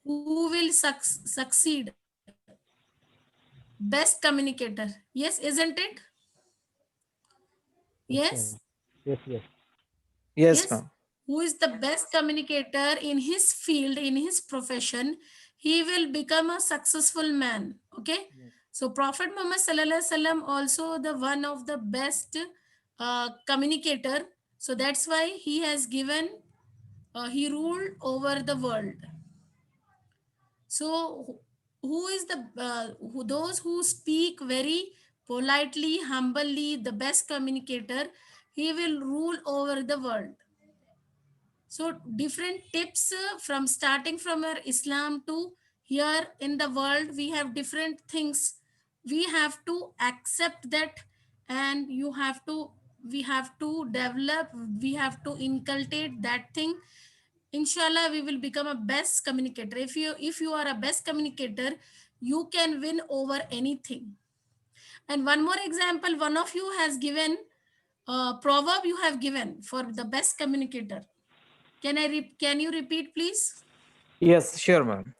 who will succeed? Best communicator. Yes, isn't it? Yes, Yes. ma'am. Yes, yes. Yes, Yes. ma'am. Who is the best communicator in his field, in his profession? He will become a successful man. Okay. Yes. So Prophet Muhammad Sallallahu Alaihi Wasallam also the one of the best communicator. So that's why he has given, he ruled over the world. So who is the those who speak very politely, humbly, the best communicator, he will rule over the world. So different tips from starting from our Islam to here in the world, we have different things. We have to accept that, and you have to, we have to develop, we have to inculcate that thing. Inshallah, we will become a best communicator. If you are a best communicator, you can win over anything. And one more example, one of you has given proverb you have given for the best communicator. Can you repeat, please? Yes, sure, ma'am.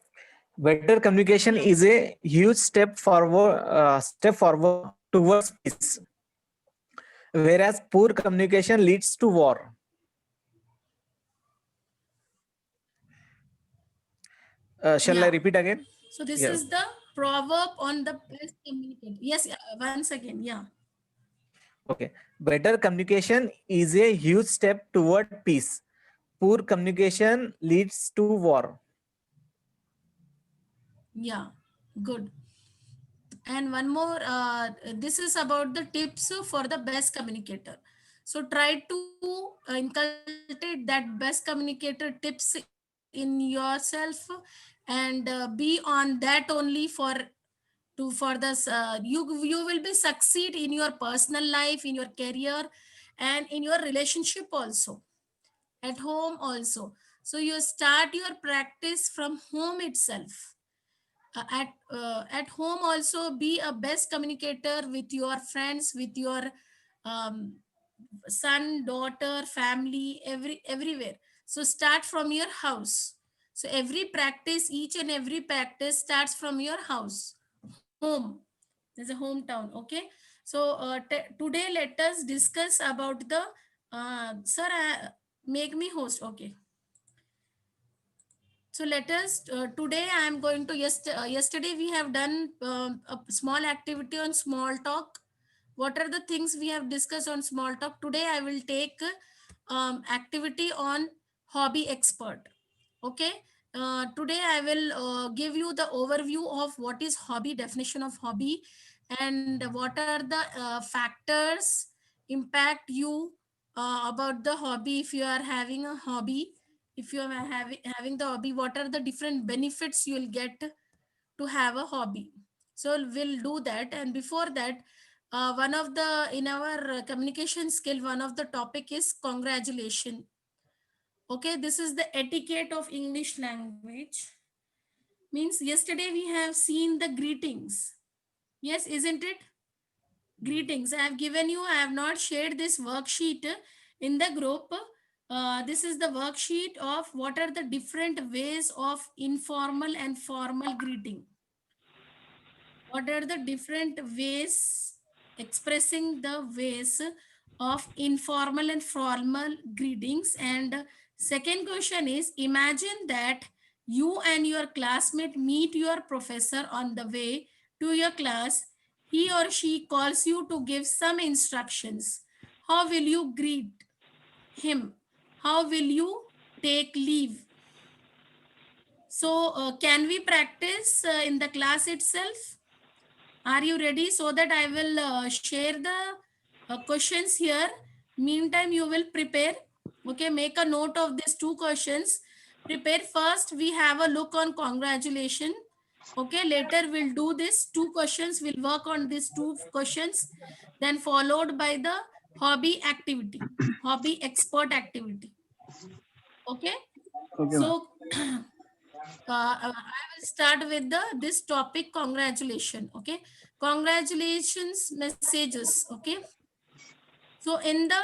Better communication Yeah. is a huge step forward towards peace, whereas poor communication leads to war. Shall I Yeah. repeat again? So this Yeah. is the proverb on the best communicator. Yes, yeah, once again. Yeah. Okay. Better communication is a huge step toward peace. Poor communication leads to war. Yeah. Good. And one more, this is about the tips for the best communicator. So try to inculcate that best communicator tips in yourself, and be on that only for this you will be succeed in your personal life, in your career, and in your relationship also, at home also. So you start your practice from home itself. At home also, be a best communicator with your friends, with your um, son, daughter, family, everywhere. So start from your house. So every practice, each and every practice starts from your house, home. There's a hometown. Okay. So today let us discuss about the sir, make me host. Okay. So let us today I am going to yesterday we have done a small activity on small talk. What are the things we have discussed on small talk? Today I will take activity on hobby expert. Okay. Today I will give you the overview of what is hobby, definition of hobby, and what are the factors impact you about the hobby. If you are having a hobby, if you are having the hobby, what are the different benefits you will get to have a hobby. So we'll do that. And before that, one of the in our communication skill, one of the topic is congratulation. Okay, this is the etiquette of English language. Means yesterday we have seen the greetings. Yes, isn't it? Greetings. I have given you, I have not shared this worksheet in the group. This is the worksheet of what are the different ways of informal and formal greeting. What are the different ways expressing the ways of informal and formal greetings? And second question is, imagine that you and your classmate meet your professor on the way to your class. He or she calls you to give some instructions. How will you greet him? How will you take leave? So can we practice in the class itself? Are you ready? So that I will share the questions here. Meantime, you will prepare. Okay, make a note of these two questions. Prepare first. We have a look on congratulation. Okay, later we'll do this two questions. We'll work on these two questions. Then followed by the hobby activity, hobby expert activity. Okay, Okay, ma'am. so I will start with the this topic congratulation. Okay, congratulations messages. Okay, so in the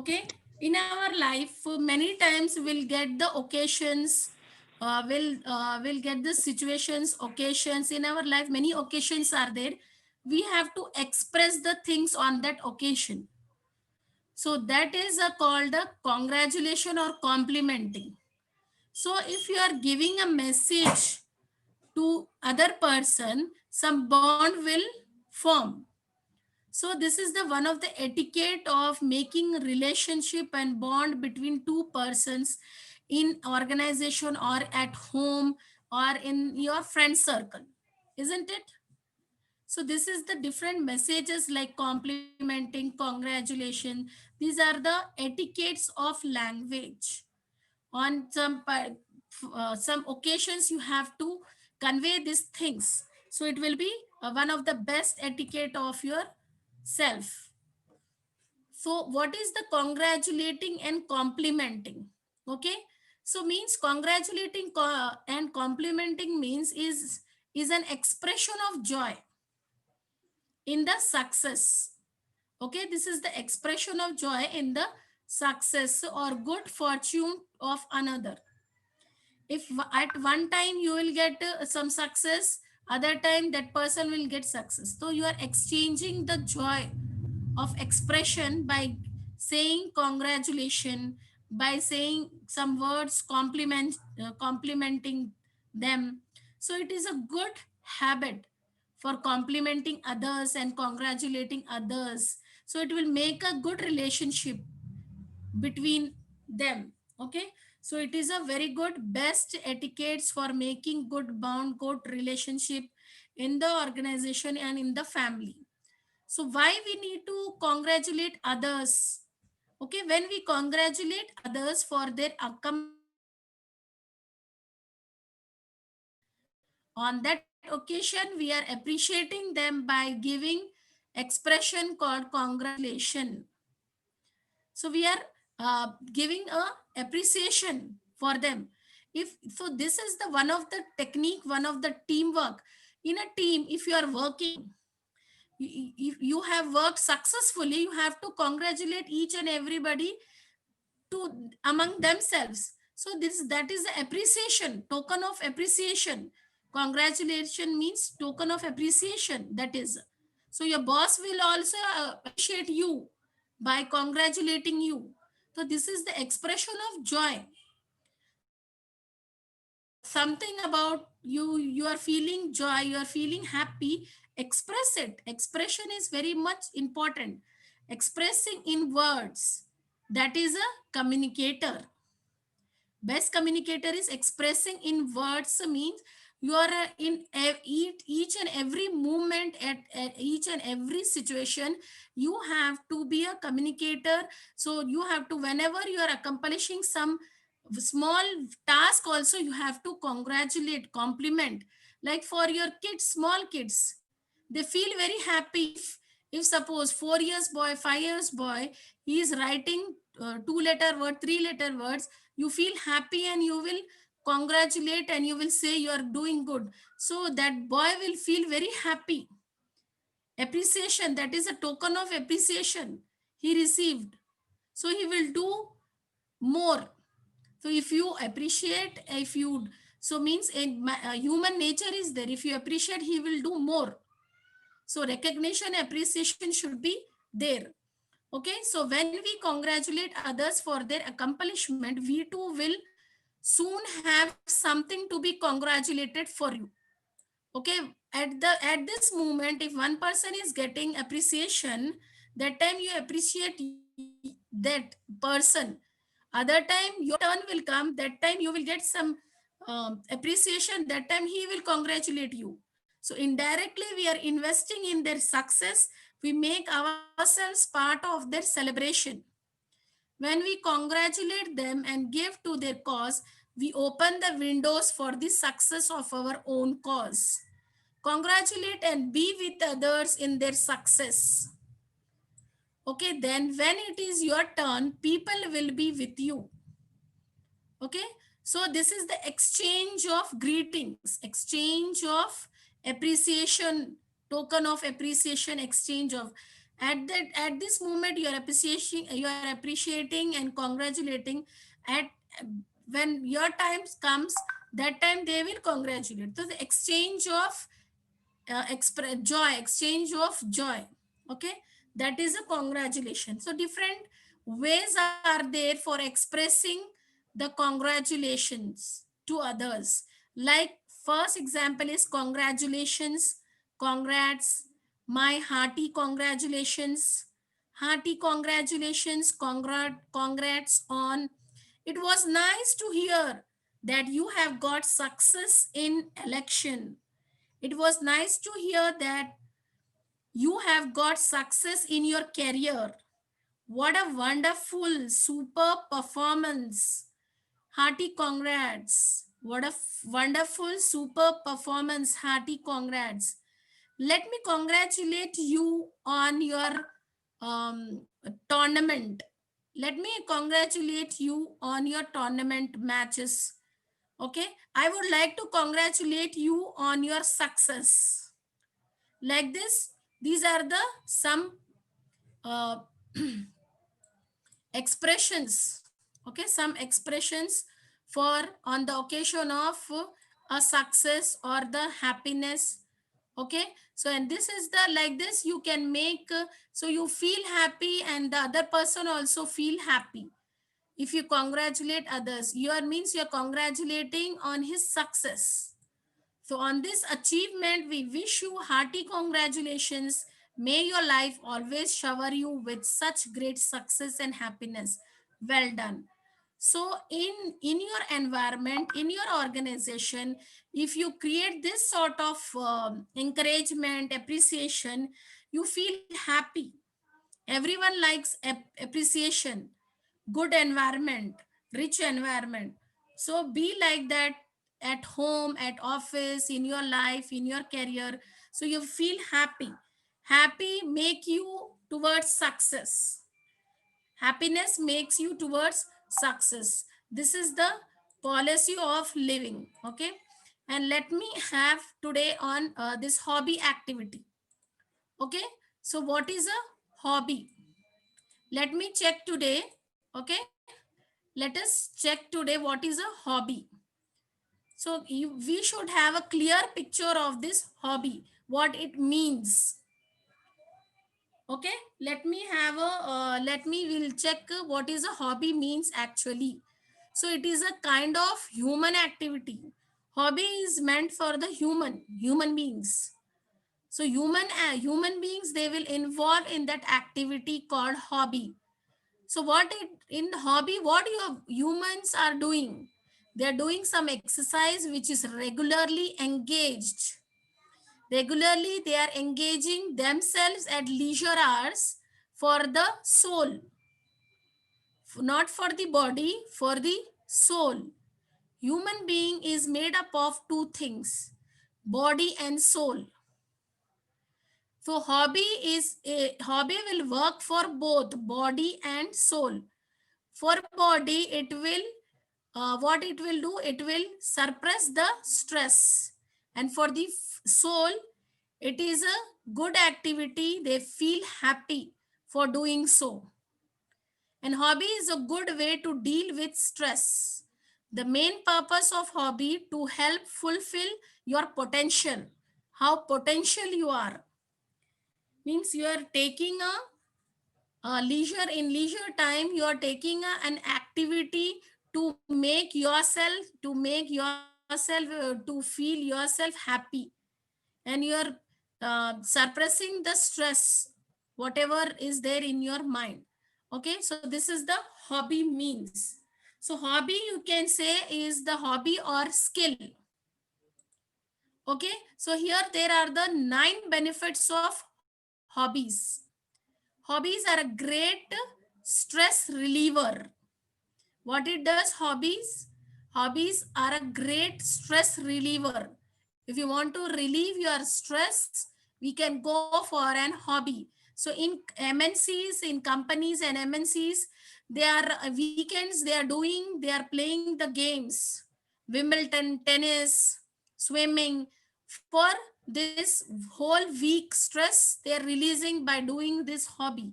Okay, in our life many times we'll get the occasions, will get the situations, occasions in our life. Many occasions are there, we have to express the things on that occasion. So that is called a congratulation or complimenting. So if you are giving a message to other person, some bond will form. So this is the one of the etiquette of making relationship and bond between two persons in organization or at home or in your friend circle, isn't it? So this is the different messages like complimenting, congratulation. These are the etiquettes of language. On some occasions you have to convey these things. So it will be one of the best etiquette of your self. So what is the congratulating and complimenting? Okay, so means congratulating and complimenting means is an expression of joy in the success. Okay, this is the expression of joy in the success or good fortune of another. If at one time you will get some success, other time that person will get success, so you are exchanging the joy of expression by saying congratulation, by saying some words complimenting them. So it is a good habit for complimenting others and congratulating others, so it will make a good relationship between them. Okay, so it is a very good best etiquettes for making good bond, good relationship in the organization and in the family. So why we need to congratulate others? Okay, when we congratulate others for their on that occasion, we are appreciating them by giving expression called congratulation. So we are giving a appreciation for them. If so, this is the one of the technique, one of the teamwork. In a team, if you are working, if you have worked successfully, you have to congratulate each and everybody to among themselves. So this that is the appreciation, token of appreciation. Congratulation means token of appreciation, that is. So your boss will also appreciate you by congratulating you. So this is the expression of joy. Something about you are feeling joy, you are feeling happy, express it. Expression is very much important. Expressing in words, that is a communicator. Best communicator is expressing in words, means you are in each and every movement, at each and every situation you have to be a communicator. So you have to, whenever you are accomplishing some small task also, you have to congratulate, compliment. Like for your kids, small kids, they feel very happy if suppose 4 years boy, 5 years boy, he is writing 2 letter word, 3 letter words, you feel happy and you will congratulate and you will say you are doing good. So that boy will feel very happy. Appreciation, that is a token of appreciation he received, so he will do more. So if you appreciate, if you, so means in human nature is there, if you appreciate he will do more. So recognition, appreciation should be there. Okay, so when we congratulate others for their accomplishment, we too will soon have something to be congratulated for you. Okay, at this moment, if one person is getting appreciation, that time you appreciate that person. Other time your turn will come, that time you will get some appreciation, that time he will congratulate you. So indirectly we are investing in their success, we make ourselves part of their celebration. When we congratulate them and give to their cause, we open the windows for the success of our own cause. Congratulate and be with others in their success. Okay, then when it is your turn, people will be with you. Okay, so this is the exchange of greetings, exchange of appreciation, token of appreciation, exchange of. At this moment you are appreciating and congratulating. At when your time comes, that time they will congratulate. So the exchange of exchange of joy. Okay, that is a congratulation. So different ways are there for expressing the congratulations to others. Like first example is congratulations, congrats, my hearty congratulations, hearty congratulations, congrats on. It was nice to hear that you have got success in election. It was nice to hear that you have got success in your career. What a wonderful, super performance. Hearty congrats. What a wonderful, super performance. Hearty congrats. Let me congratulate you on your tournament. Let me congratulate you on your tournament matches. Okay. I would like to congratulate you on your success. Like this, these are the some uh, expressions. Okay, some expressions for on the occasion of a success or the happiness. Okay, so and this is the like this you can make so you feel happy and the other person also feel happy. If you congratulate others, your means you're congratulating on his success. So on this achievement, we wish you hearty congratulations. May your life always shower you with such great success and happiness. Well done. So in your environment, in your organization, if you create this sort of encouragement, appreciation, you feel happy. Everyone likes appreciation, good environment, rich environment. So be like that at home, at office, in your life, in your career. So you feel happy. Happy make you towards success. Happiness makes you towards success. This is the policy of living. Okay. And let me have today on this hobby activity. Okay. So what is a hobby? Let me check today. Okay, let us check today what is a hobby. So we should have a clear picture of this hobby, what it means. Okay, let me have a let me will check what is a hobby means actually. So it is a kind of human activity. Hobby is meant for the human beings. So human beings, they will involve in that activity called hobby. So what it in hobby, what your humans are doing? They're doing some exercise which is regularly engaged. Regularly, they are engaging themselves at leisure hours for the soul, not for the body, for the soul. Human being is made up of two things, body and soul. So hobby will work for both body and soul. For body, it will what it will do, it will suppress the stress. And for the soul, it is a good activity, they feel happy for doing so. And hobby is a good way to deal with stress. The main purpose of hobby to help fulfill your potential, how potential you are. Means you are taking leisure, in leisure time you are taking an activity to make yourself, to feel yourself happy. And you are suppressing the stress whatever is there in your mind. Okay, so this is the hobby means. So hobby, you can say, is the hobby or skill. Okay, so here there are the 9 benefits of hobbies. Hobbies are a great stress reliever. What it does, hobbies? Hobbies are a great stress reliever. If you want to relieve your stress, we can go for an hobby. So in MNCs, in companies and MNCs, they are weekends, they are playing the games, Wimbledon, tennis, swimming, for this whole week stress they are releasing by doing this hobby.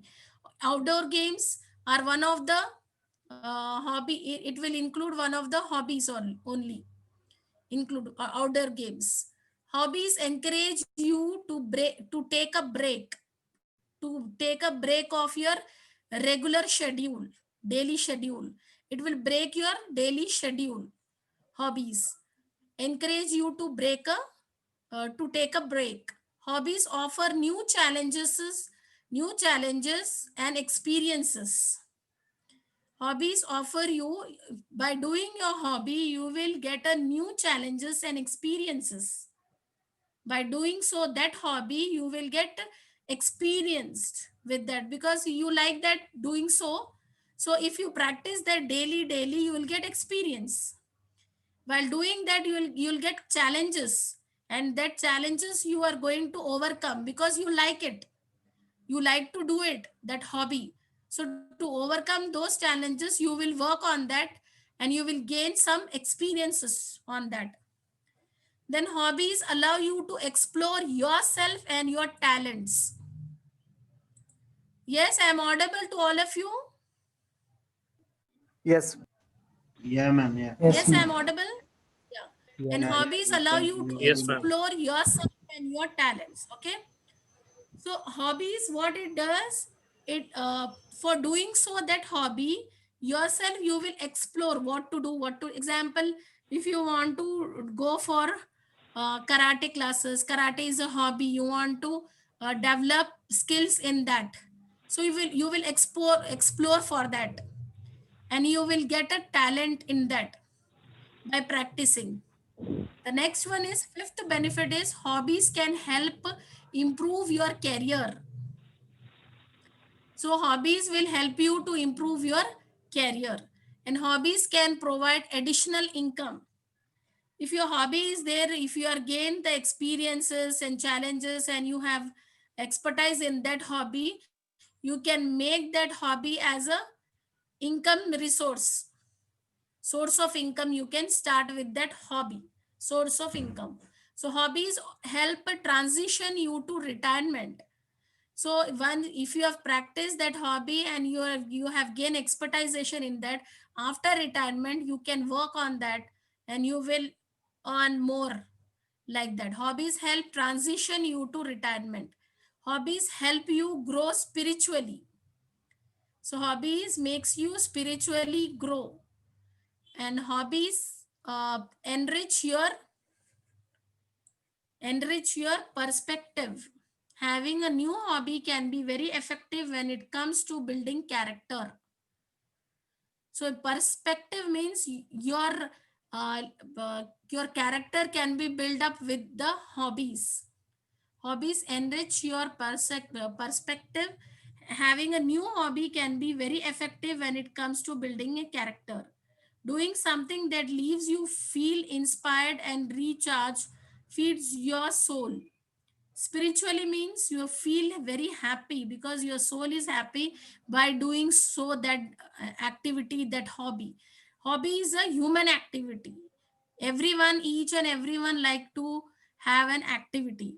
Outdoor games are one of the hobby. It will include one of the hobbies only include outdoor games. Hobbies encourage you to take a break of your regular schedule, daily schedule. It will break your daily schedule. Hobbies encourage you to to take a break. Hobbies offer new challenges and experiences. Hobbies offer you, by doing your hobby, you will get a new challenges and experiences. By doing so, that hobby, you will get experienced with that because you like that doing so. So if you practice that daily, you will get experience. While doing that, you'll get challenges, and that challenges you are going to overcome because you like it. You like to do it, that hobby. So to overcome those challenges, you will work on that and you will gain some experiences on that. Then hobbies allow you to explore yourself and your talents. Yes, I am audible to all of you. Yes. Yeah, ma'am. Yeah. Yes, I am audible. Yeah. Yeah, And ma'am. hobbies allow you to Yes, ma'am. explore yourself and your talents. Okay. So hobbies, what it does, it for doing so that hobby yourself, you will explore what to do, what to. Example, if you want to go for karate classes, karate is a hobby. You want to develop skills in that, so you will explore for that, and you will get a talent in that by practicing. The next one is fifth benefit is hobbies can help improve your career. So hobbies will help you to improve your career, and hobbies can provide additional income. If your hobby is there, if you are gained the experiences and challenges and you have expertise in that hobby, you can make that hobby as a income resource, source of income. You can start with that hobby, source of income. So hobbies help transition you to retirement. So when if you have practiced that hobby and you have gained expertization in that, after retirement you can work on that and you will earn more like that. Hobbies help transition you to retirement. Hobbies help you grow spiritually. So hobbies makes you spiritually grow, and hobbies enrich your perspective. Having a new hobby can be very effective when it comes to building character. So perspective means uh, your character can be built up with the hobbies. Hobbies enrich your perspective. Having a new hobby can be very effective when it comes to building a character. Doing something that leaves you feel inspired and recharged feeds your soul. Spiritually means you feel very happy because your soul is happy by doing so that activity, that hobby is a human activity. Everyone, each and everyone like to have an activity.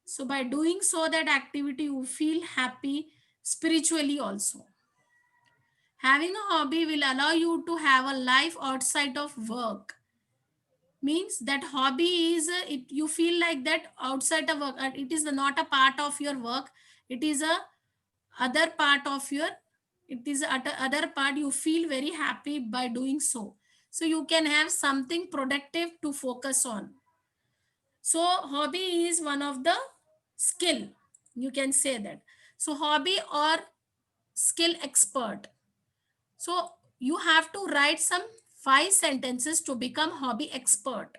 So by doing so that activity, you feel happy spiritually also. Having a hobby will allow you to have a life outside of work. Means that hobby is it, you feel like that outside of work, it is not a part of your work. It is a other part of your, it is other part. You feel very happy by doing so. So you can have something productive to focus on. So hobby is one of the skill, you can say that. So hobby or skill expert. So you have to write some 5 sentences to become hobby expert.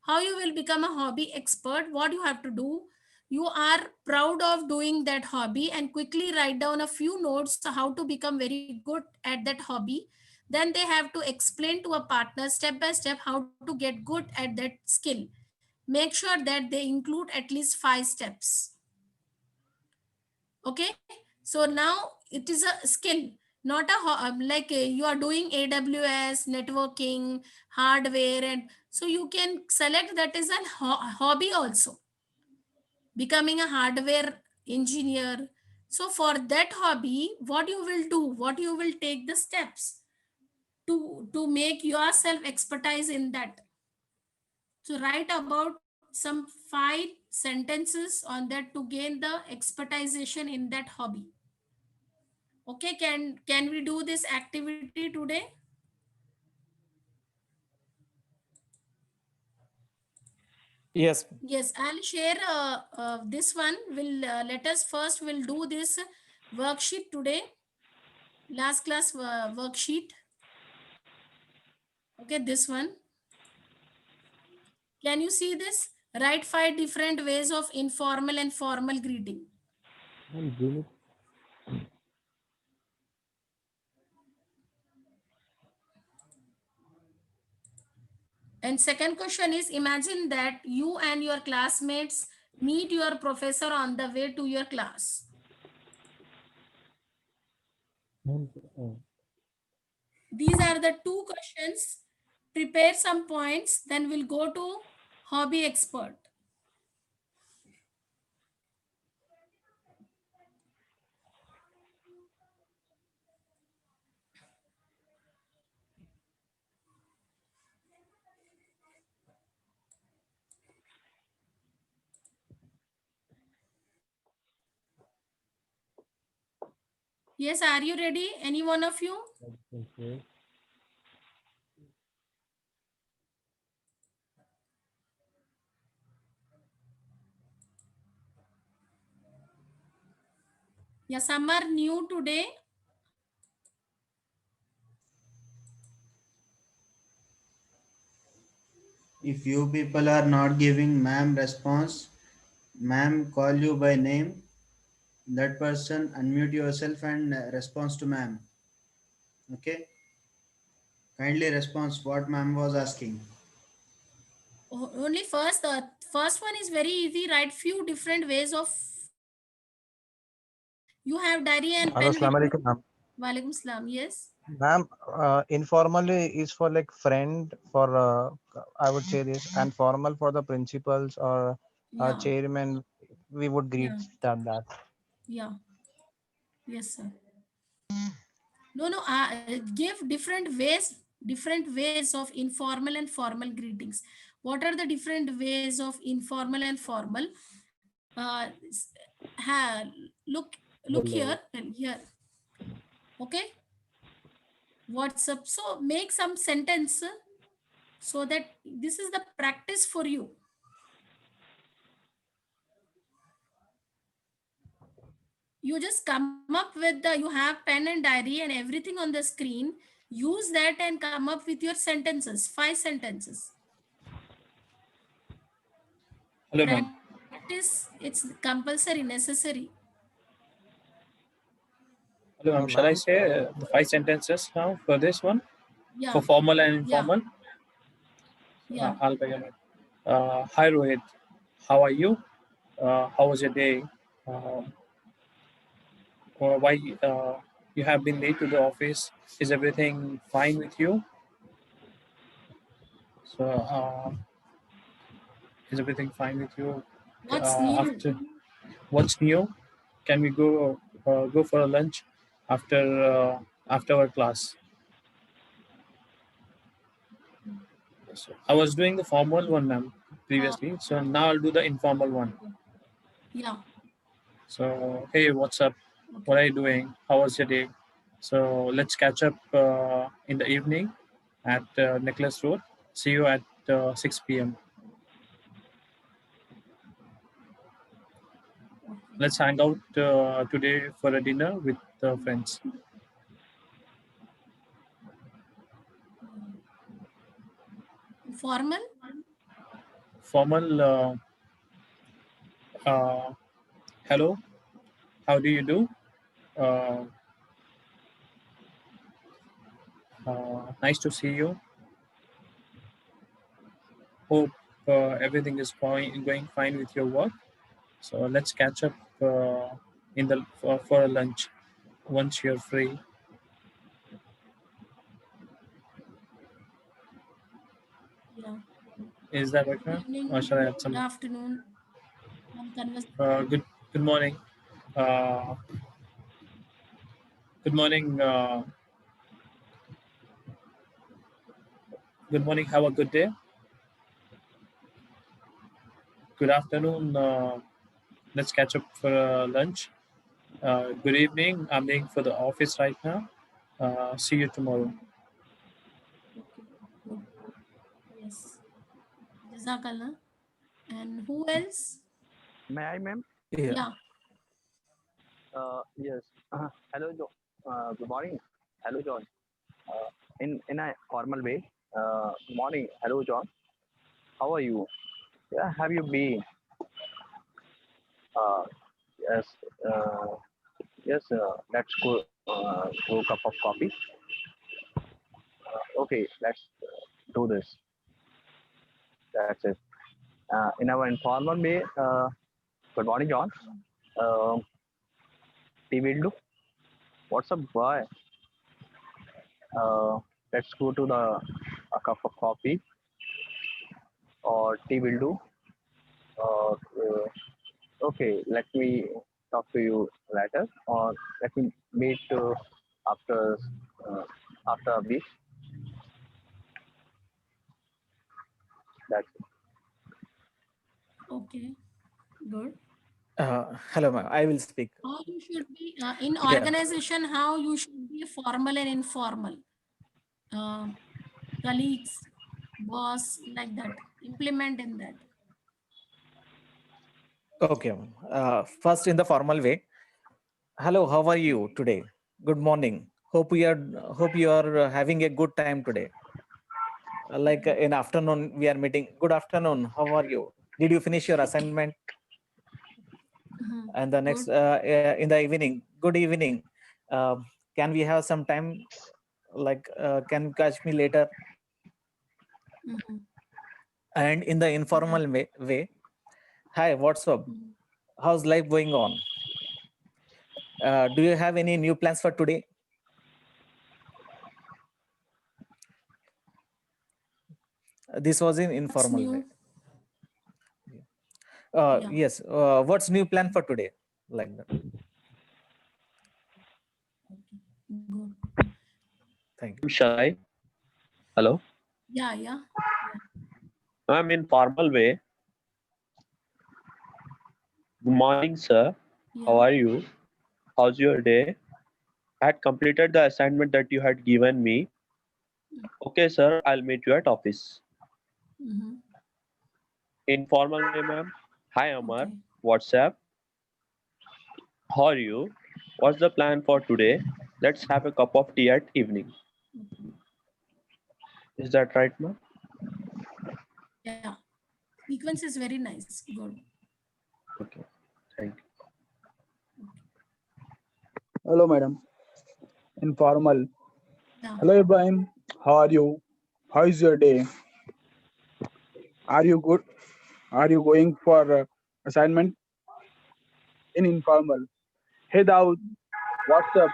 How you will become a hobby expert? What you have to do? You are proud of doing that hobby and quickly write down a few notes how to become very good at that hobby. Then they have to explain to a partner step by step how to get good at that skill. Make sure that they include at least 5 steps. Okay, so now it is a skill, not a like you are doing AWS networking hardware, and so you can select that as a hobby also. becoming a hardware engineer. So for that hobby, what you will do, what you will take the steps to make yourself expertise in that. So write about some 5 sentences on that to gain the expertization in that hobby. Okay, can we do this activity today? Yes. Yes, I'll share this one. Will let us first will do this worksheet today. Last class worksheet. Okay, this one. Can you see this? Write 5 different ways of informal and formal greeting. And Jimmy, And second question is, imagine that you and your classmates meet your professor on the way to your class. and, These are the 2 questions. Prepare some points, then we'll go to hobby expert. Yes, are you ready? Any one of you? okay. Yeah, some are new today. If you people are not giving ma'am response, ma'am call you by name. That person unmute yourself and response to ma'am. Okay. Kindly response what ma'am was asking. Only first, the first one is very easy. Write few different ways of. You have diary and Hello, pen with Assalamu you. alaikum, ma'am. Walaikum salam. Yes. Ma'am, informally is for like friend for I would say this, and formal for the principals or Yeah. chairman. We would greet Yeah. that. Yeah. Yes, sir. No, no. Give different ways of informal and formal greetings. What are the different ways of informal and formal? Uh, s- look, Hello. here. Okay. What's up? So make some sentence so that this is the practice for you. You just come up with the, you have pen and diary and everything on the screen. Use that and come up with your sentences, 5 sentences. Hello, ma'am. Practice, it's compulsory, necessary. Hello, ma'am. Shall I Ma'am, say the 5 sentences now for this one? For Yeah. formal and Yeah. informal? Yeah. I'll begin it. Hi, Rohit. How are you? How was your day? Or why you have been late to the office? Is everything fine with you? So, is everything fine with you? What's new? After what's new? Can we go for a lunch after our class? So I was doing the formal one, ma'am, Uh, previously. So now I'll do the informal one. yeah. So, hey, what's up? What Okay. are you doing? How was your day? So let's catch up in the evening at Necklace Road. See you at 6 p.m. Okay. Let's hang out today for a dinner with friends. Formal? Formal, uh, hello, how do you do? Uh, nice to see you. Hope everything is going fine with your work. So let's catch up in the for a lunch once you're free. Yeah. Is that Good okay? Or evening. shall I add Good some? afternoon. Good morning. Good morning. Good morning. Have a good day. Good afternoon. Let's catch up for lunch. Good evening. I'm leaving for the office right now. See you tomorrow. Okay, good. Yes. Jazakallah. And who else? May I, ma'am? Yeah. Yeah. Yes. Hello, John. Good morning. Hello, John. In a formal way. Morning. Hello, John. How are you? Yeah. Have you been? Uh, yes. Yes. Let's go cup of coffee. Okay. Let's do this. That's it. In our informal way. Good morning, John. Tea will do. What's up, boy? Let's go to a cup of coffee or tea will do. Okay, let me talk to you later, or let me meet after after a week. That's it. Okay. Good. Hello, ma'am. I will speak. How you should be in Yeah. organization, how you should be formal and informal. Colleagues, boss, like that. Implement in that. Okay, ma'am. First, in the formal way. Hello, how are you today? Good morning. Hope you are having a good time today. Like in afternoon, we are meeting. Good afternoon. How are you? Did you finish your assignment? Mhm. And the next Good. in the evening. Good evening. Can we have some time? Like, can you catch me later? Mhm. And in the informal way, hi, what's up? Mhm. How's life going on? Do you have any new plans for today? This was in What's informal way. new? Yeah. Yes. What's new plan for today? Like that. Okay. Good. Thank you. Shall I? Hello. Yeah, yeah. I'm in formal way. Good morning, sir. How Yeah. are you? How's your day? I had completed the assignment that you had given me. Okay, sir. I'll meet you at office. Mm-hmm. Informal way, ma'am. Hi, Amar. Okay. WhatsApp. How are you? What's the plan for today? Let's have a cup of tea at evening. Okay. Is that right, ma'am? Yeah. Sequence is very nice. Good. Okay. Thank you. Hello, madam. Informal. Yeah. Hello, Ibrahim. How are you? How is your day? Are you good? Are you going for assignment? In informal. Hey, Daud. What's up?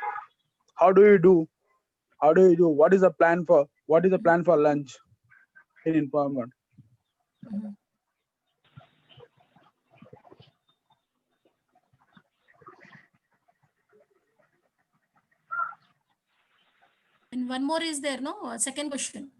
How do you do? How do you do? What is the plan for? What is the plan for lunch? In informal. Mm-hmm. And one more is there, no? Second question.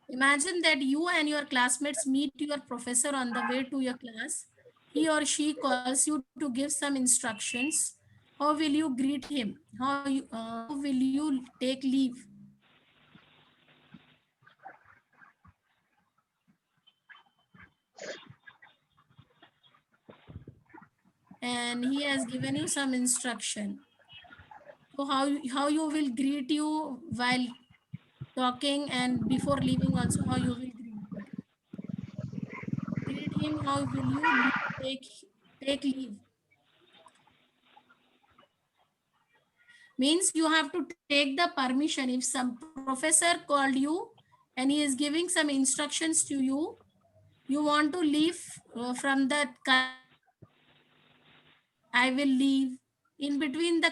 Imagine that you and your classmates meet your professor on the way to your class. He or she calls you to give some instructions. How will you greet him? How will you take leave? And he has given you some instruction. So how you will greet you while talking and before leaving also how you will greet him, how will you take leave? Means you have to take the permission. If some professor called you and he is giving some instructions to you, you want to leave from that I will leave. In between the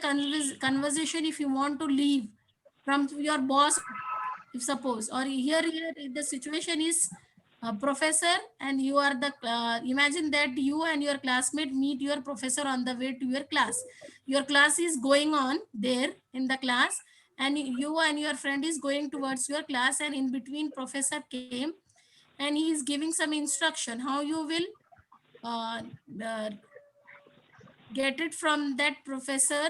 conversation, if you want to leave from your boss, if suppose, or here the situation is professor, and you are the imagine that you and your classmate meet your professor on the way to your class. Your class is going on there in the class, and you and your friend is going towards your class, and in between professor came and he is giving some instruction how you will uh, uh, get it from that professor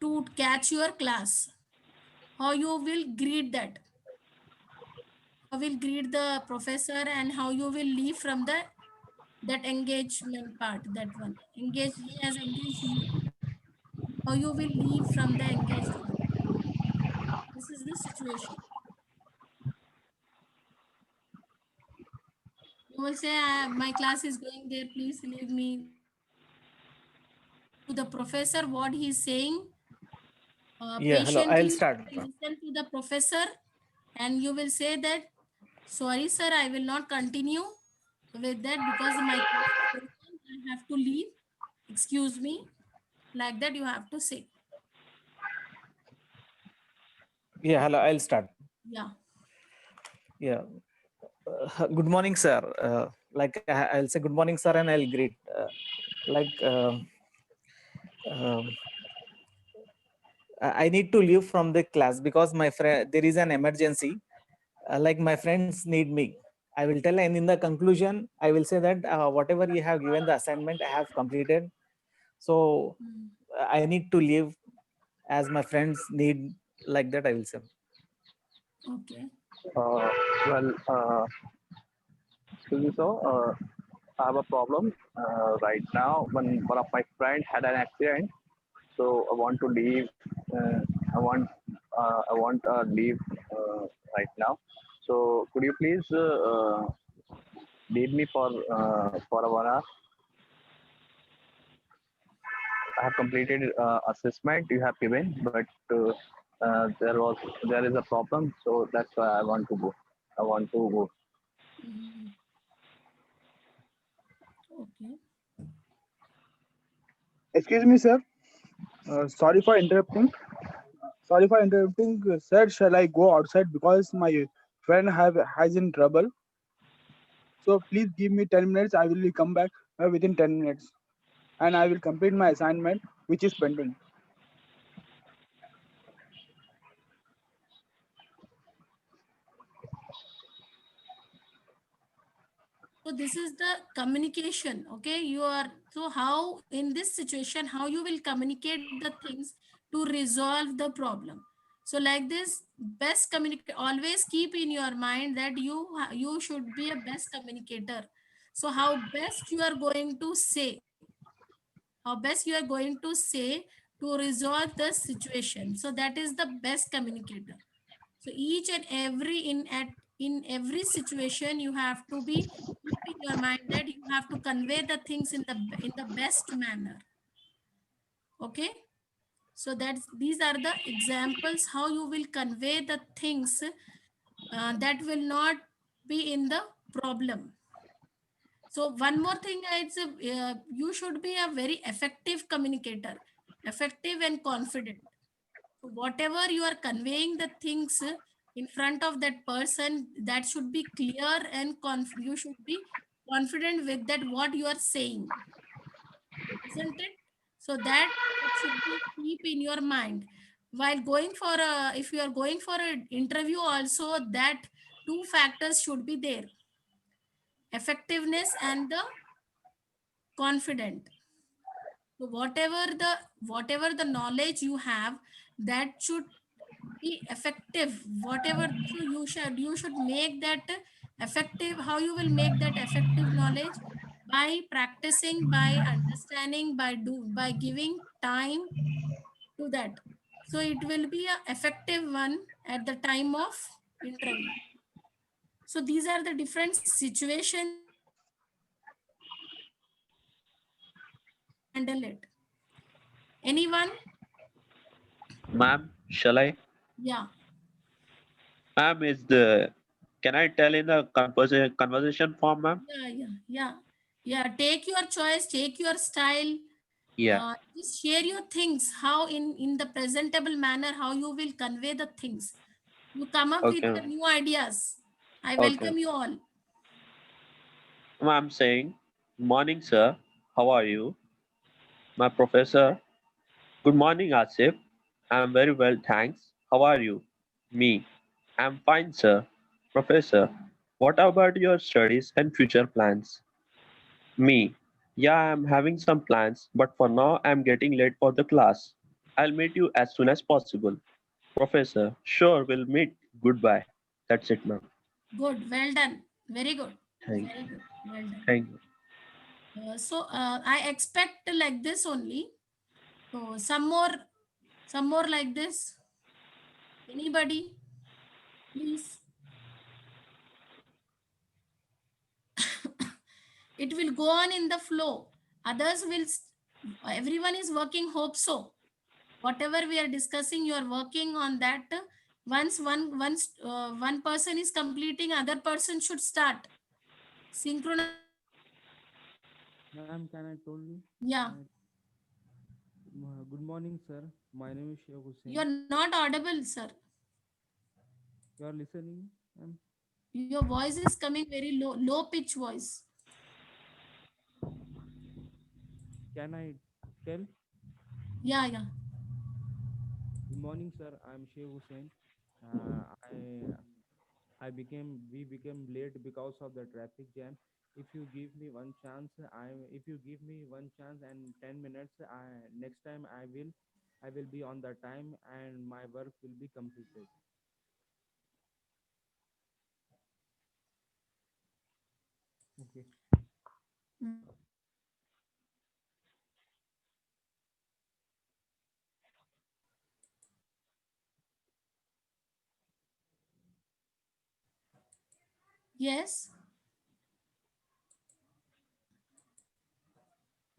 to catch your class, how you will greet that, how will greet the professor, and how you will leave from the that engagement part, that one engage, he has engaged you, how you will leave from the engaged one. This is the situation. You will say, my class is going there, please leave me. To the professor what he is saying, Yeah, hello. I'll patiently start. listen to the professor, and you will say that, sorry sir, I will not continue with that because my class is going on, I have to leave, excuse me, like that you have to say. Yeah, hello. I'll start. Yeah. Yeah. Good morning, sir. I'll say good morning, sir, and I'll greet. Like um, I need to leave from the class because my friend, there is an emergency. Like my friends need me. I will tell, and in the conclusion, I will say that whatever you have given the assignment, I have completed. So I need to leave as my friends need. Like that, I will say. Okay. Well, excuse me, sir. I have a problem right now. One of my friend had an accident, so I want to leave. I want leave right now. So could you please leave me for a 1 hour? I have completed assessment you have given, but there is a problem, so that's why I want to go. I want to go. Mhm. Okay. Excuse me, sir. Sorry for interrupting. Sorry for interrupting. Sir, shall I go outside because my friend has in trouble? So please give me 10 minutes. I will come back within 10 minutes, and I will complete my assignment which is pending. So this is the communication. Okay. You are, so how in this situation, how you will communicate the things to resolve the problem. So like this, best communicate, always keep in your mind that you should be a best communicator. So how best you are going to say, how best you are going to say to resolve the situation. So that is the best communicator. So each and every in every situation you have to be keep in your mind that you have to convey the things in the best manner. Okay. So that's, these are the examples how you will convey the things that will not be in the problem. So one more thing is you should be a very effective communicator, effective and confident. So whatever you are conveying the things in front of that person, that should be clear and you should be confident with that what you are saying, isn't it? So that should be keep in your mind while going for a, if you are going for an interview also, that two factors should be there, effectiveness and the confident. So whatever the knowledge you have, that should be effective. Whatever, so you should make that effective. How you will make that effective knowledge? By practicing, by understanding, by giving time to that. So it will be a effective one at the time of interview. So these are the different situations you have to handle it. Anyone? Ma'am, shall I? Yeah. Ma'am, is the can I tell in the conversation form, ma'am? Yeah. Take your choice, take your style. Yeah. Just share your things, how in the presentable manner, how you will convey the things. You come up with Okay. the new ideas. I Okay. welcome you all. I'm saying, morning, sir. How are you? My professor, good morning, Asif. I'm very well, thanks. How are you? Me, I'm fine, sir. Professor, what about your studies and future plans? Me, yeah, I'm having some plans, but for now, I'm getting late for the class. I'll meet you as soon as possible. Professor, sure, we'll meet. Goodbye. That's it, ma'am. Good. Well done. Very good. Thank Very you. good. Well done. Thank you. I expect like this only. So some more like this. Anybody, please. It will go on in the flow. Others will. Everyone is working. Hope so. Whatever we are discussing, you are working on that. Once one person is completing, other person should start synchronous. Ma'am, can I told you? Yeah, Good morning, sir. My name is Sheikh you Hussain. are not audible, sir. You are listening, ma'am? Your voice is coming very low pitch voice. Can I tell? Yeah, yeah. Good morning, sir. I'm Sheikh Hussain. We became late because of the traffic jam. If you give me one chance, if you give me one chance and 10 minutes, next time I will be on the time and my work will be completed. Okay. Yes.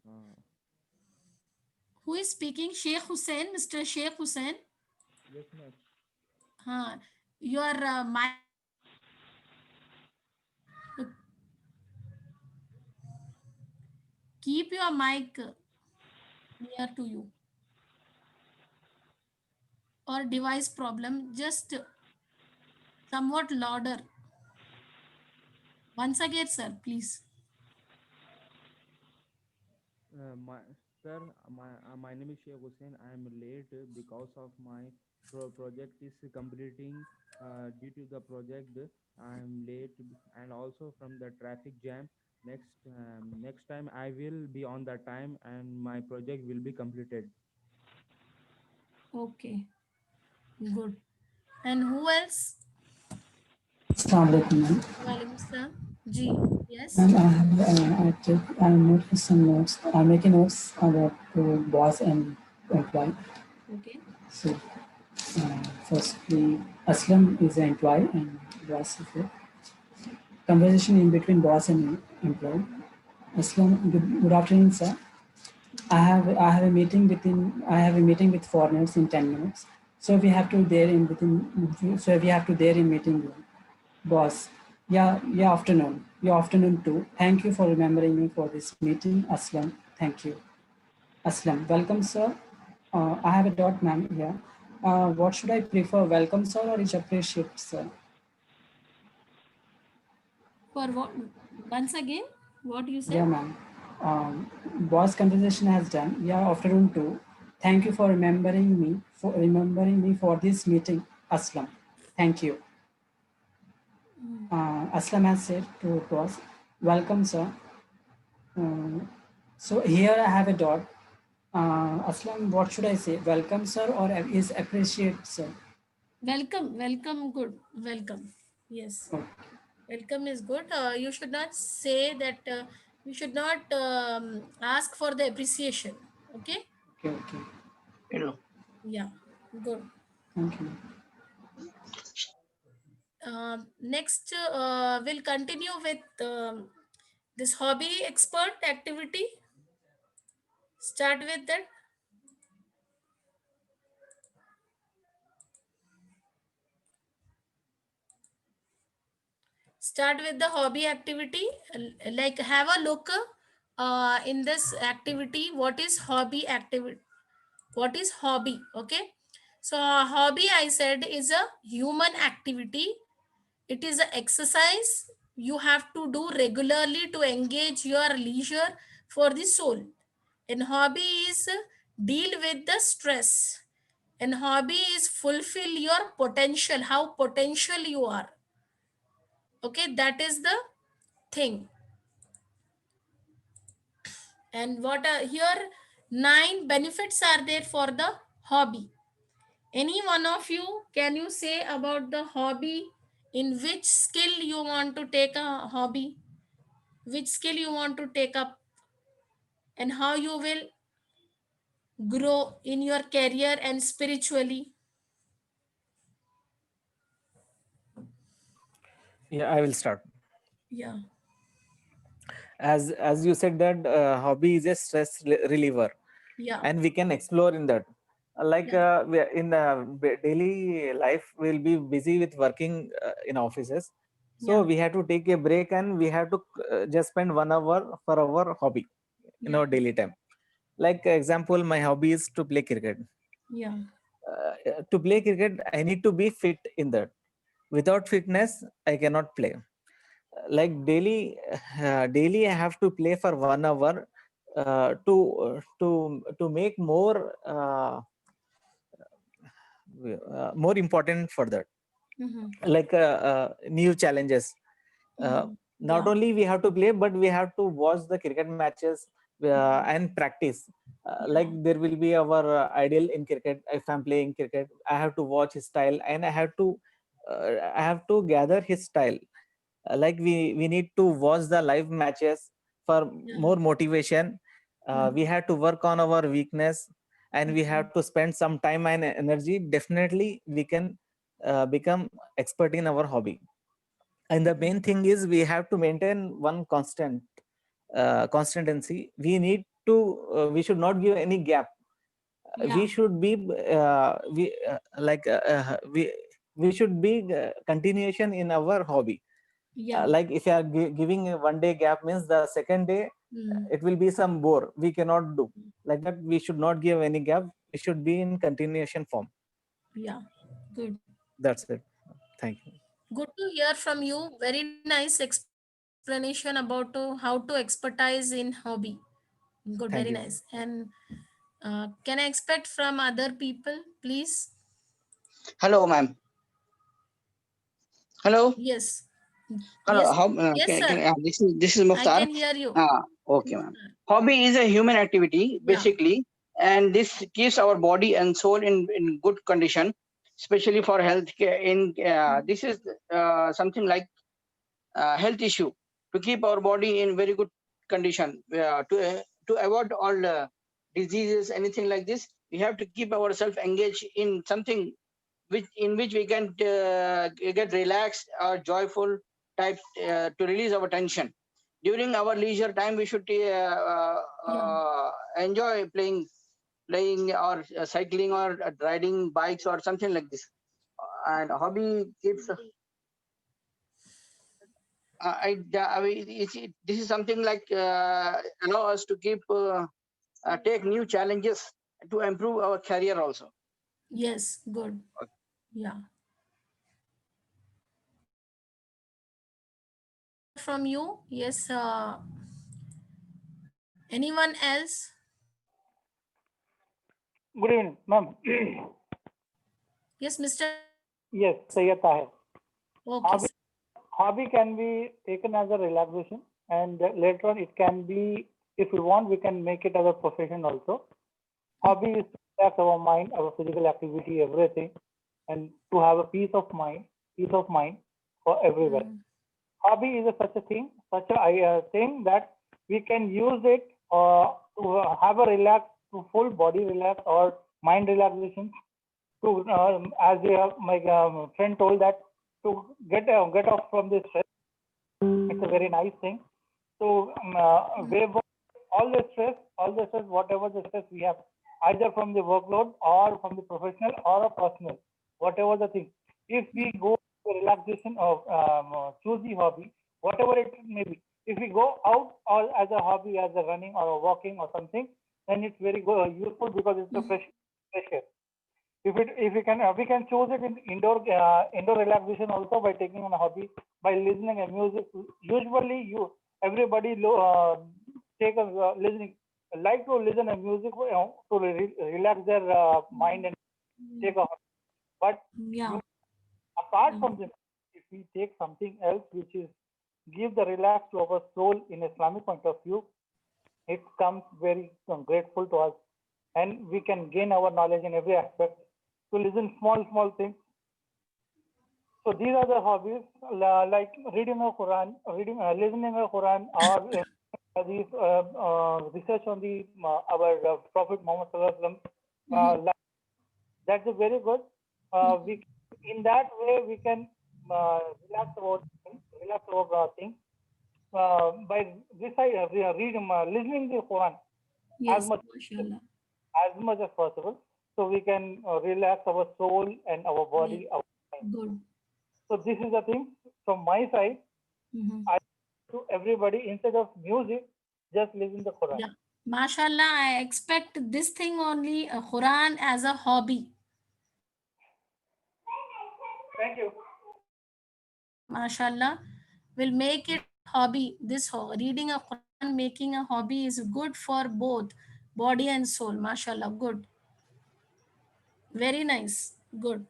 Uh, Who is speaking? Sheikh Hussain, Mr. Sheikh Hussain. yes, ma'am. Your mic. Keep your mic near to you. Or device problem. Just somewhat louder. Once again, sir, please. My sir, my name is Sheikh Hussain. I am late because of my project is completing. Due to the project, I am late, and also from the traffic jam. Next time I will be on the time, and my project will be completed. Okay, good. And who else? Assalamualaikum, ma'am. Walaikum salam. Ji, yes. Ma'am, I'm making some notes. I'm making notes about boss and employee. Okay. So, firstly, Aslam is an employee and boss is a conversation in between boss and employee. Aslam, good afternoon, sir. I have a meeting with foreigners in 10 minutes. So we have to there in within. So we have to there in meeting room. Boss, yeah, afternoon. Your afternoon too. Thank you for remembering me for this meeting, Aslam. Thank you. Aslam, welcome, sir. I have a dot, ma'am, here. What should I prefer, welcome, sir, or is appreciate, sir? For what? Once again, what you said? Yeah, ma'am. Boss conversation has done. Yeah, afternoon too. Thank you for remembering me for this meeting, Aslam. Thank you. Aslam has said to boss, welcome, sir. So here I have a dot. Aslam, what should I say? Welcome, sir, or is appreciate, sir? Welcome, good. Welcome. Yes. Okay. Welcome is good. You should not say that, you should not ask for the appreciation. Okay? Okay. Yeah, good. Thank you. Next, we'll continue with this hobby expert activity. Start with that. Start with the hobby activity. Like, have a look in this activity. What is hobby activity? What is hobby? Okay. So hobby, I said, is a human activity. It is an exercise you have to do regularly to engage your leisure for the soul. And hobby is deal with the stress. And hobby is fulfill your potential, how potential you are. Okay, that is the thing. And what are here 9 benefits are there for the hobby. Any one of you, can you say about the hobby? In which skill you want to take a hobby? Which skill you want to take up? And how you will grow in your career and spiritually? Yeah, I will start. Yeah. As you said that hobby is a stress reliever, Yeah. and we can explore in that. Like Yeah. in daily life, we'll be busy with working in offices, so Yeah. we have to take a break and we have to just spend 1 hour for our hobby in Yeah. our daily time. Like example, my hobby is to play cricket. Yeah. To play cricket, I need to be fit in that. Without fitness, I cannot play. Like daily I have to play for 1 hour to make more important for that. Mm-hmm. Like new challenges. Not Yeah. only we have to play, but we have to watch the cricket matches and practice. Like Yeah. there will be our ideal in cricket. If I'm playing cricket, I have to watch his style, and I have to gather his style. Like we need to watch the live matches for Yeah. more motivation. We have to work on our weakness, and we have to spend some time and energy. Definitely we can become expert in our hobby. And the main thing is we have to maintain one constancy. We need to we should not give any gap. We Yeah. should be like we should be continuation in our hobby. Yeah. Like if you are giving a 1 day gap, means the second day Mm. it will be some bore, we cannot do like that. We should not give any gap, it should be in continuation form. Yeah. Good. That's it. Thank you. Good to hear from you. Very nice explanation about how to expertise in hobby. Good, very nice. Thank you. And can I expect from other people, please? Hello, ma'am. Hello. Yes. Hello. Yes. How, Yes, can, sir. this is I Mukhtar. can hear you. Okay, ma'am. Hobby is a human activity, Yeah. basically, and this keeps our body and soul in good condition, especially for health care. This is something like health issue to keep our body in very good condition. To avoid all diseases, anything like this, we have to keep ourselves engaged in something in which we can get relaxed or joyful type to release our tension. During our leisure time, we should enjoy playing or cycling or riding bikes or something like this. And hobby keeps. This is something like allow us to keep take new challenges to improve our career also. Yes. Good. Yeah. From you. Yes. Anyone else? Good evening, ma'am. Yes, Mr. Yes, Sayyid Tahir. Okay. Hobby can be taken as a relaxation, and later on it can be, if we want, we can make it as a profession also. Hobby is to relax our mind, our physical activity, everything, and to have a peace of mind for everywhere. Hobby is such a thing that we can use it to have a to full body relax or mind relaxation. To as my friend told that to get off from this stress, it's a very nice thing. So waive all the stress, whatever the stress we have, either from the workload or from the professional or a personal, whatever the thing. If we go to relaxation of choose the hobby, whatever it may be. If we go out or as a hobby, as a running or a walking or something, then it's very useful because it's a fresh air. If we can choose it in indoor relaxation also by taking on a hobby by listening to music. Usually everybody take a listening like to listen to music to relax their mind and take a hobby. But Yeah. apart from this, if we take something else which is give the relax to our soul in Islamic point of view, it comes very grateful to us, and we can gain our knowledge in every aspect to listen small things. So these are the hobbies like reading a Quran, listening a Quran, or these research on the our Prophet Muhammad Sallallahu Alaihi Wasallam. That's a very good. We in that way we can relax our things by reading, listening the Quran Yes, as much as possible, so we can relax our soul and our body. Yes. Our mind. Good. So this is the thing from my side. I to everybody, instead of music, just listen the Quran. Yeah. Mashallah, I expect this thing only, Quran as a hobby. Thank you. Mashallah, will make it hobby. This reading a Quran, making a hobby is good for both body and soul. Mashallah, good. Very nice. Good.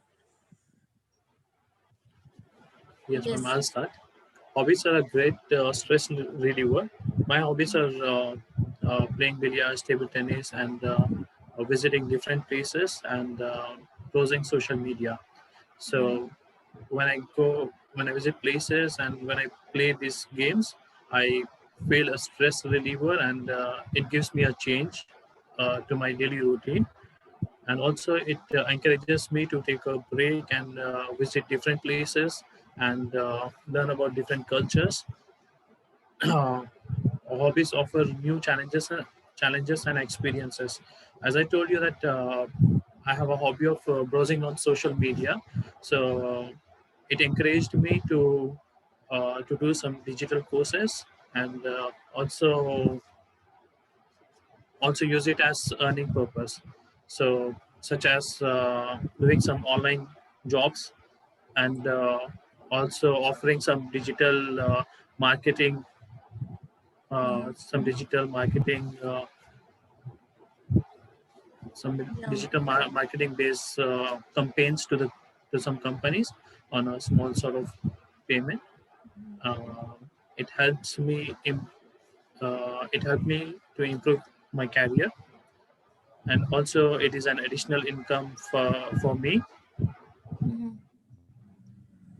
Yes, Yes. ma'am, I'll start. Hobbies are a great stress reliever. My hobbies are playing billiards, table tennis, and visiting different places and browsing social media. So when I visit places and when I play these games, I feel a stress reliever, and it gives me a change to my daily routine. And also it encourages me to take a break and visit different places and learn about different cultures. Hobbies offer new challenges and experiences. As I told you that I have a hobby of browsing on social media, so it encouraged me to do some digital courses and also use it as earning purpose. So such as doing some online jobs and also offering some digital marketing some digital marketing marketing based campaigns to some companies on a small sort of payment. It helps me it helped me to improve my career, and also it is an additional income for me.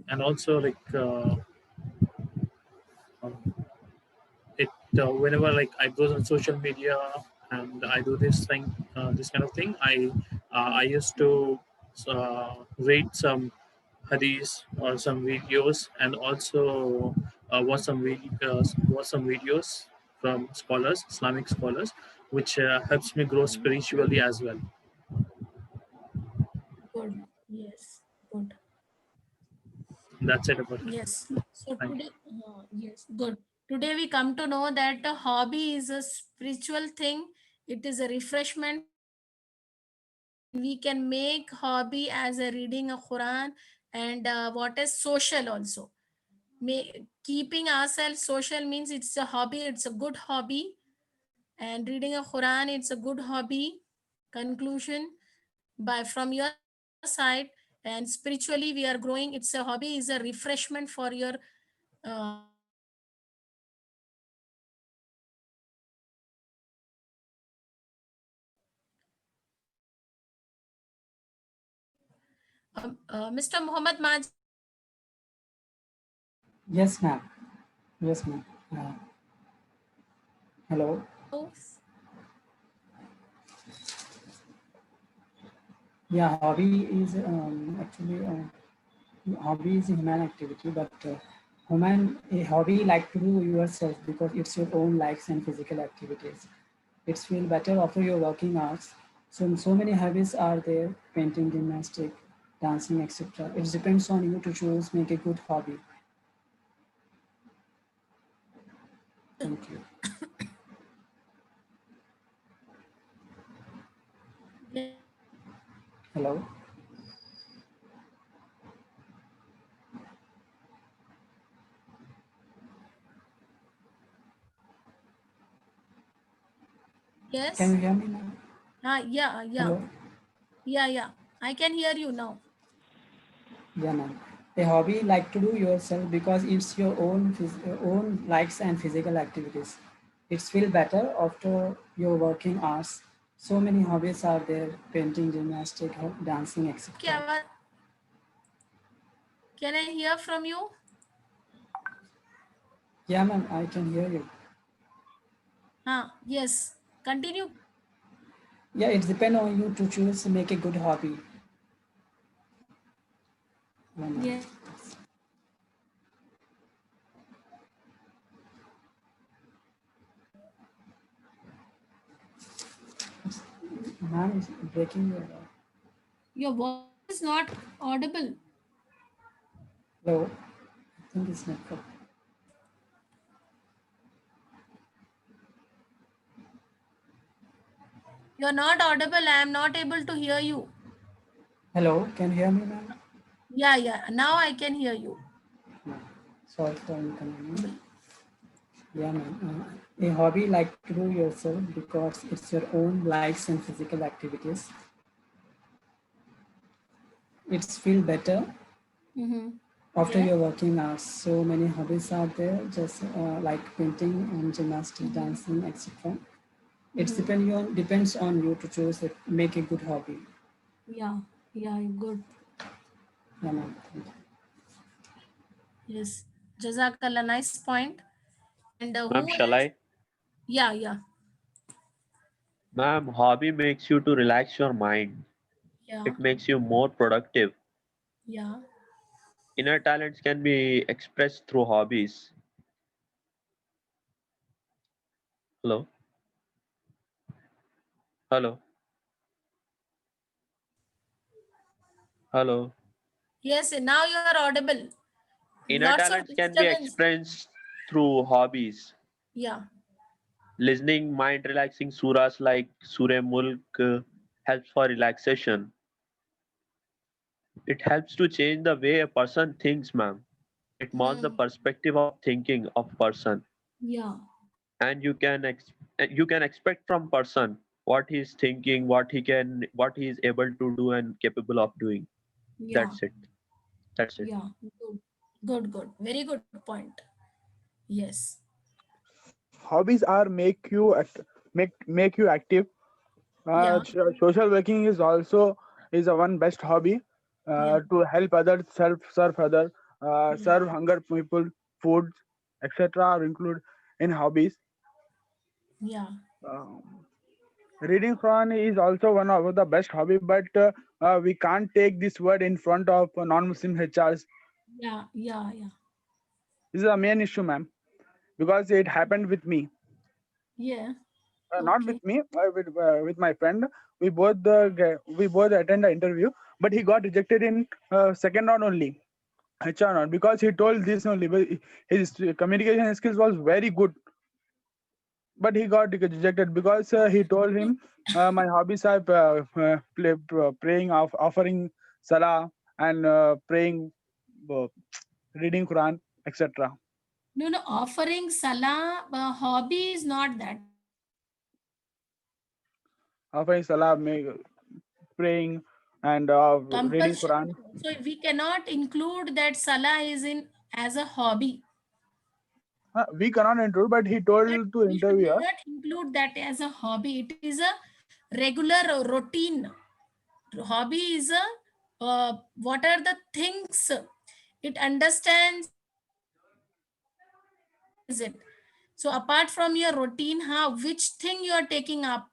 And also like it whenever like I go on social media and I do this thing this kind of thing, I used to read some hadiths or some videos, and also watch some videos from scholars, Islamic scholars, which helps me grow spiritually as well. Good. Yes. Good. That's it about it. Yes. So Thank today, yes, good. Today we come to know that a hobby is a spiritual thing. It is a refreshment. We can make hobby as a reading a Quran, and what is social also. Keeping ourselves social means it's a hobby. It's a good hobby, and reading a Quran, it's a good hobby. Conclusion by from your side, and spiritually we are growing. It's a hobby is a refreshment for your Mr. Muhammad Maj. Yes, ma'am. Yes, ma'am. Hello. Yeah, hobby is actually hobby is a human activity, but a hobby like to do yourself because it's your own likes and physical activities. It's feel better after your working hours. So many hobbies are there: painting, gymnastic, dancing, etc. It depends on you to choose, make a good hobby. Thank you. Hello. Yes. Can you hear me now? Yeah. Hello. Yeah. I can hear you now. Yeah, ma'am. A hobby like to do yourself because it's your your own likes and physical activities. It's feel better after your working hours. So many hobbies are there: painting, gymnastics, dancing, etc. Can I hear from you? Yeah, ma'am. I can hear you. Yes. Continue. Yeah, it depends on you to choose to make a good hobby. Yeah, ma'am. Yeah. Ma'am is breaking Your voice is not audible. Hello. I think it's network. You're not audible. I am not able to hear you. Hello. Can you hear me, ma'am? Yeah. Now I can hear you. Sorry for inconvenience. Yeah, ma'am. A hobby like to do yourself because it's your own likes and physical activities. It's feel better after Yeah. your working hours. So many hobbies are there, just like painting and gymnastics, dancing, etc. It's depends on you to choose it, make a good hobby. Yeah. Good. Yeah, ma'am. Thank you. Yes. Jazakallah. Nice point. And Ma'am, who shall else? I? Yeah. Ma'am, hobby makes you to relax your mind. Yeah. It makes you more productive. Yeah. Inner talents can be expressed through hobbies. Hello? Hello? Hello? Yes. Now you are audible. Inner Lots of talents can be disturbance. expressed through hobbies. Yeah. Listening mind relaxing surahs like Surah Mulk helps for relaxation. It helps to change the way a person thinks, ma'am. It moves the perspective of thinking of person, Yeah. and you can expect from person what he is thinking, what he is able to do and capable of doing. Yeah. That's it. That's it. Yeah. Good. Very good point. Yes. Hobbies are make you active. Yeah. Social working is also is a one best hobby Yeah. to help others, serve other, Yeah. serve hunger people, foods, etc. are included in hobbies. Yeah. Um, Reading Quran is also one of the best hobby, but we can't take this word in front of non-Muslim HRs. Yeah. This is a main issue, ma'am, because it happened with me. Yeah. Not with Okay. me, with my friend. We both attend the interview, but he got rejected in second round only. HR round because he told this only. But his communication skills was very good, but he got rejected because he told him my hobbies are praying, offering salah, and praying, uh, reading Quran, etc. No. Offering salah hobby is not that. Offering salah, praying, and reading Compulsion. Quran. So we cannot include that salah is in as a hobby. We cannot include, but he told to We should interviewer. not include that as a hobby. It is a regular routine. Hobby is a what are the things it understands it. So apart from your routine, which thing you are taking up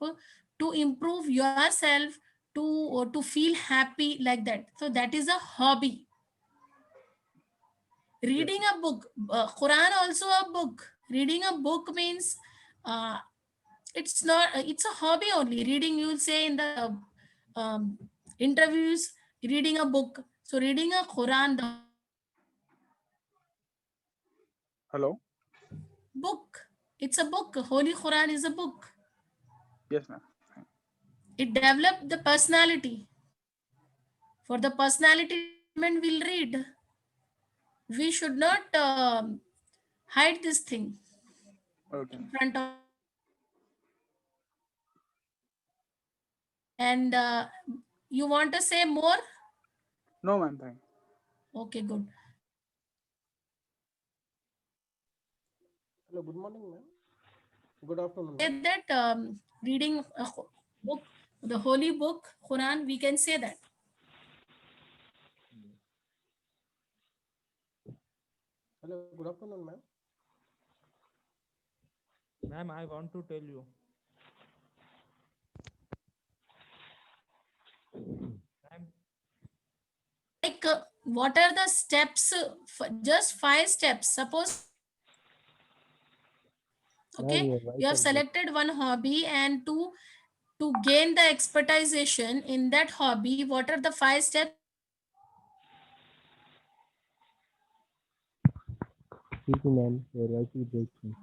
to improve yourself, to feel happy like that. So that is a hobby. Yes. Reading a book, Quran also a book. Reading a book means uh, it's not. It's a hobby only. Reading, you will say in the um, interviews, reading a book. So reading a Quran, the Hello. book. It's a book. Holy Quran is a book. Yes, ma'am. It developed the personality. For the personality development, we'll read. We should not hide this thing Okay. in front of. And you want to say more? No, ma'am. Thank you. Okay, good. Hello, good morning, ma'am. Good afternoon. Say that reading a book, the holy book, Quran, we can say that. Hello, good afternoon, ma'am. Ma'am, I want to tell you. Ma'am, Like, what are the steps? Just 5 steps. Suppose, okay, you have selected one hobby, and to gain the expertization in that hobby, what are the 5 steps? Excuse me, ma'am. Your voice is breaking.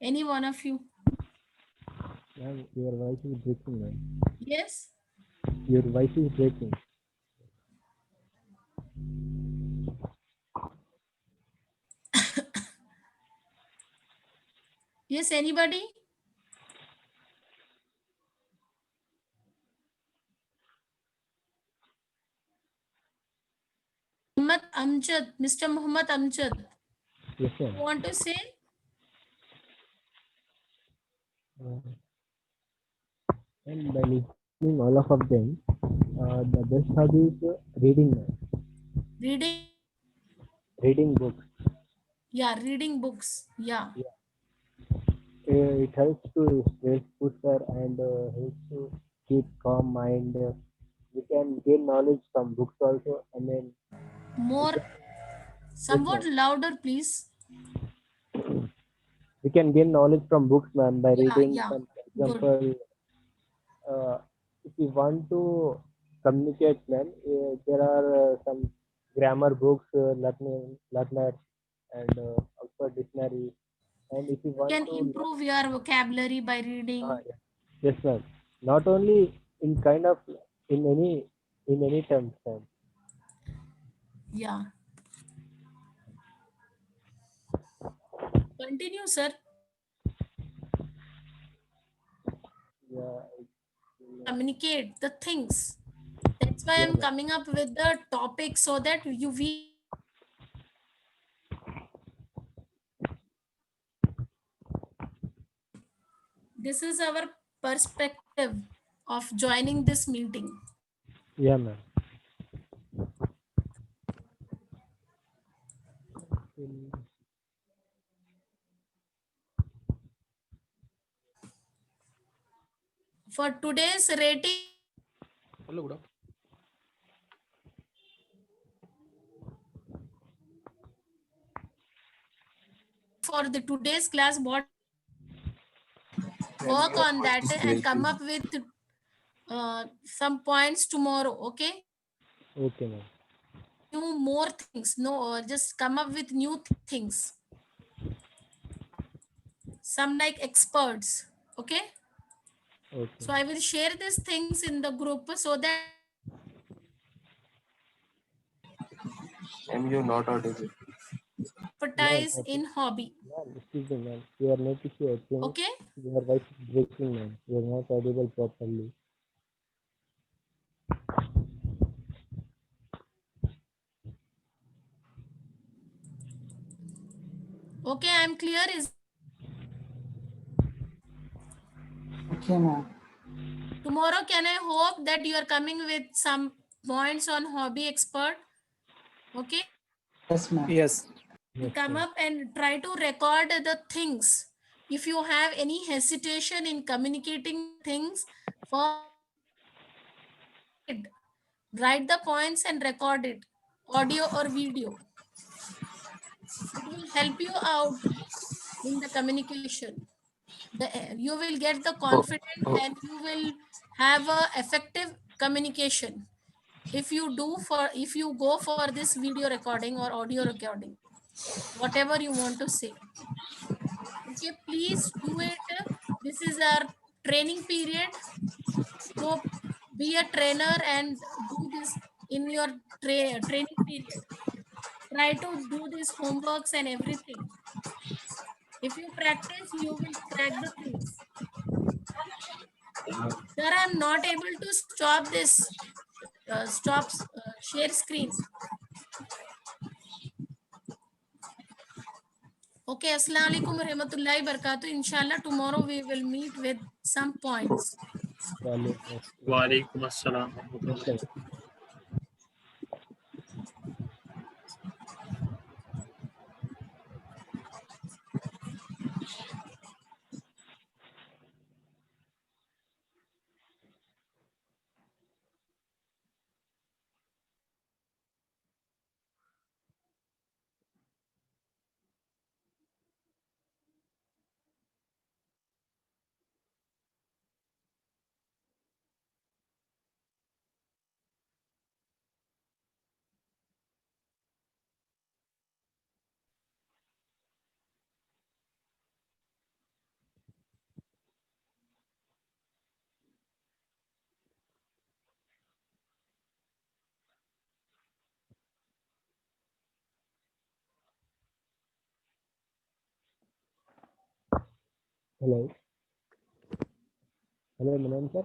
Any one of you? Ma'am, your voice is breaking, ma'am. Yes. Your voice is breaking. Yes, anybody? Muhammad Amjad, Mr. Muhammad Amjad. Yes, You ma'am. want to say? And by listening all of them, the best hobby is reading, ma'am. Reading? Reading books. Yeah, reading books. Yeah. It helps to stress booster and helps to keep calm mind. We can gain knowledge from books also. I mean, More, somewhat louder, please. we can gain knowledge from books, ma'am, by Yeah, reading. yeah. For Good. example, if you want to communicate, ma'am, there are some grammar books, learner, and Oxford Dictionary. And if you You want can to learn, improve your vocabulary by reading. yeah. Yes, ma'am. Not only in kind of in any terms, ma'am. Yeah. Continue, sir. Yeah, Communicate the things. That's why I'm ma'am. coming up with the topic so that we this is our perspective of joining this meeting. Yeah, ma'am. For today's rating, Hello, good afternoon. for the today's class, what work on that and come up with some points tomorrow. Okay, Okay, ma'am. new more things. No, just come up with new things. Some like experts. Okay. Okay. So I will share these things in the group so that MU not audible. Ma'am, expertise I in think, hobby. ma'am, excuse me, ma'am. Your net issue, I think Okay. your voice is breaking, ma'am. You are not audible properly. Okay, I'm clear. Is Okay, ma'am. tomorrow, can I hope that you are coming with some points on hobby expert? Okay. Yes, ma'am. Yes. Yes, Come ma'am. up and try to record the things. If you have any hesitation in communicating things, for write the points and record it, audio or video. It will help you out in the communication. You will get the Oh, confidence oh, and you will have a effective communication if you go for this video recording or audio recording, whatever you want to say. Okay, please do it. This is our training period, so be a trainer and do this in your training period. Try to do these homeworks and everything. If you practice, you will crack the things. Sir, I am not able to stop this. Share screen. Okay, Assalamu alaikum wa rahmatullahi barakatuh. Inshallah, tomorrow we will meet with some points. Wa alaikum assalam wa rahmatullah. Hello. Hello, Milan sir.